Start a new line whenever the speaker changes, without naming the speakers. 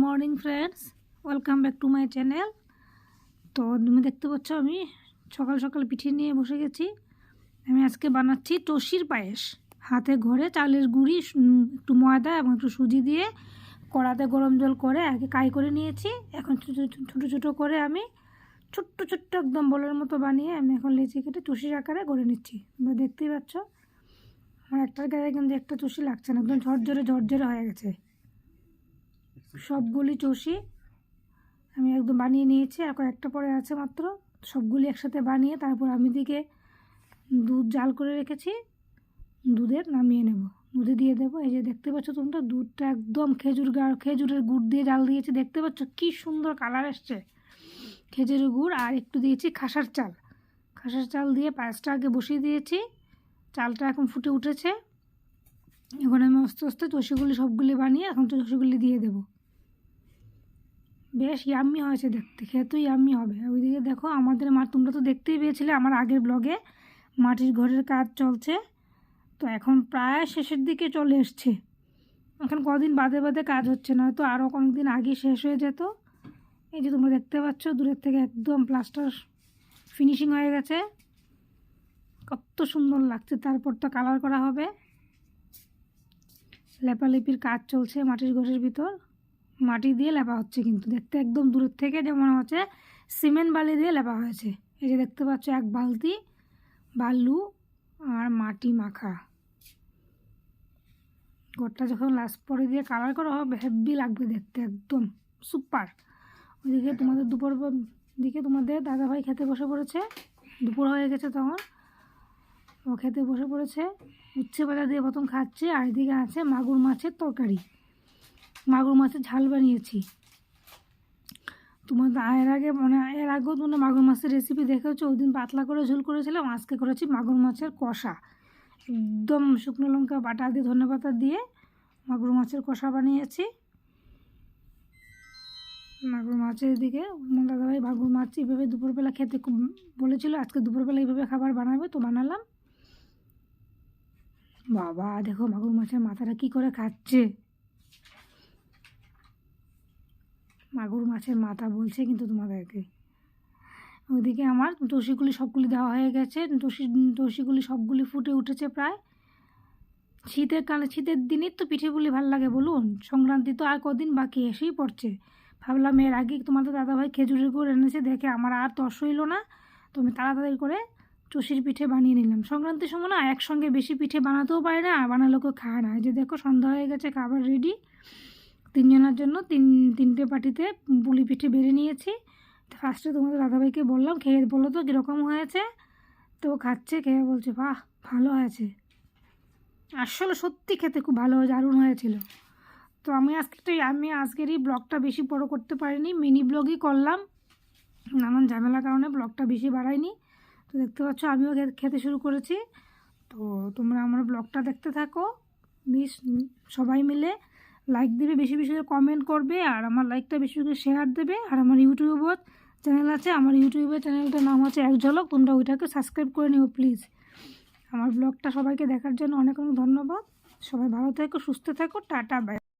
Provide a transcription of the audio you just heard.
Morning friends, welcome back to my channel. তো তুমি দেখতে পাচ্ছ আমি সকাল সকাল পিঠে নিয়ে বসে গেছি। আমি আজকে বানাচ্ছি টসির পায়েস। হাতে ঘরে চালের গুঁড়ি, একটু ময়দা এবং একটু সুজি দিয়ে কড়াতে গরম জল করে আগে কাই করে নিয়েছি। এখন ছোটো ছোটো করে আমি ছোট্ট ছোট্ট একদম বলের মতো বানিয়ে আমি এখন লেচি কেটে টসির আকারে গড়ে নিচ্ছি। তোমরা দেখতেই পাচ্ছ আমার একটার গায়ে কিন্তু একটা টসি লাগছে না, একদম ঝরঝরে হয়ে গেছে। সবগুলি টসি আমি একদম বানিয়ে নিয়েছি, আর কয়েকটা পরে আছে মাত্র। সবগুলি একসাথে বানিয়ে তারপর আমি দিকে দুধ জাল করে রেখেছি, দুধের নামিয়ে নেব, দুধে দিয়ে দেবো। এই যে দেখতে পাচ্ছ তোমরা, দুধটা একদম খেজুরের গুড় দিয়ে জাল দিয়েছি। দেখতে পাচ্ছ কি সুন্দর কালার এসছে। খেজুরের গুড় আর একটু দিয়েছি খাসার চাল দিয়ে পায়েসটা আগে বসিয়ে দিয়েছি। চালটা এখন ফুটে উঠেছে। এখন আমি আস্তে আস্তে টসিগুলি সবগুলি বানিয়ে এখন টসিগুলি দিয়ে দেবো। বেশ ইয়াম্মি হয়েছে দেখতে, খেতেও ইয়াম্মি হবে। ওইদিকে দেখো আমাদের তোমরা তো দেখতেই পেয়েছিলে আমার আগের ব্লগে মাটির ঘরের কাজ চলছে। তো এখন প্রায় শেষের দিকে চলে এসছে। এখন কদিন বাদে বাদে কাজ হচ্ছে না, তো আরও অনেকদিন আগে শেষ হয়ে যেত। এই যে তোমরা দেখতে পাচ্ছ দূরের থেকে একদম প্লাস্টার ফিনিশিং হয়ে গেছে, কত সুন্দর লাগছে। তারপর তো কালার করা হবে। লেপালেপির কাজ চলছে মাটির ঘরের ভিতর, মাটি দিয়ে লেপা হচ্ছে, কিন্তু দেখতে একদম দূরের থেকে যেমন হচ্ছে সিমেন্ট বালি দিয়ে লেপা হয়েছে। এই যে দেখতে পাচ্ছ এক বালতি বালু আর মাটি মাখা। ঘরটা যখন লাস্ট পরে দিয়ে কালার করা হবে হেভি লাগবে দেখতে, একদম সুপার। ওইদিকে তোমাদের দুপুর দিকে তোমাদের দাদাভাই খেতে বসে পড়েছে, দুপুর হয়ে গেছে তখন। ও খেতে বসে পড়েছে, উচ্ছে ভাজা দিয়ে প্রথম খাচ্ছে। আর এদিকে আছে মাগুর মাছের তরকারি, মাগুর মাছের ঝাল বানিয়েছি। তোমার এর আগেও তোমরা মাগুর মাছের রেসিপি দেখেছো। ওই দিন পাতলা করে ঝোল করেছিলাম, আজকে করেছি মাগুর মাছের কষা। একদম শুকনো লঙ্কা বাটা দিয়ে ধনেপাতা দিয়ে মাগুর মাছের কষা বানিয়েছি। মাগুর মাছের দিকে আমার দাদাভাই মাগুর মাছ এইভাবে দুপুরবেলা খেতে খুব বলেছিল, আজকে দুপুরবেলা এইভাবে খাবার বানাবে, তো বানালাম। বাবা দেখো মাগুর মাছের মাথাটা কি করে খাচ্ছে। মাগুর মাছের মাথা বলছে কিন্তু তোমাদেরকে। ওইদিকে আমার টসিগুলি সবগুলি দেওয়া হয়ে গেছে। টসিগুলি সবগুলি ফুটে উঠেছে প্রায়। শীতের দিনই তো পিঠেগুলি ভাল লাগে বলুন। সংক্রান্তি তো আর কদিন বাকি এসেই পড়ছে। ভাবলাম এর আগে তোমাদের দাদাভাই খেজুরের গুড় এনেছে দেখে আমার আর তর্স হইল না, তো আমি তাড়াতাড়ি করে টসির পিঠে বানিয়ে নিলাম। সংক্রান্তির সময় না একসঙ্গে বেশি পিঠে বানাতেও পারে না, আর বানালেও কেউ খায় না। এই যে দেখো সন্ধ্যা হয়ে গেছে, খাবার রেডি। তিনজনের জন্য তিনটে পাটিতে পুলি পিঠে বেড়ে নিয়েছি। ফার্স্টে তোমাদের দাদাভাইকে বললাম, খেয়ে বলো তো কীরকম হয়েছে। তো খাচ্ছে, খেয়ে বলছে বাহ ভালো হয়েছে। আসলে সত্যি খেতে খুব ভালো, দারুণ হয়েছিল। তো আমি আজকের এই ব্লগটা বেশি বড় করতে পারিনি, মিনি ব্লগই করলাম। নানান ঝামেলার কারণে ব্লগটা বেশি বাড়াইনি। তো দেখতে পাচ্ছ আমিও খেতে শুরু করেছি। তো তোমরা আমার ব্লগটা দেখতে থাকো, প্লিজ সবাই মিলে লাইক দেবে, বেশি বেশি করে কমেন্ট করবে, আর আমার লাইকটা বেশি করে শেয়ার দেবে। আর আমার ইউটিউবও চ্যানেল আছে, আমার ইউটিউবের চ্যানেলটার নাম হচ্ছে এক ঝলক, তোমরা ওইটাকে সাবস্ক্রাইব করে নিও প্লিজ। আমার ব্লগটা সবাইকে দেখার জন্য অনেক অনেক ধন্যবাদ। সবাই ভালো থেকো, সুস্থ থেকো, টাটা বাই।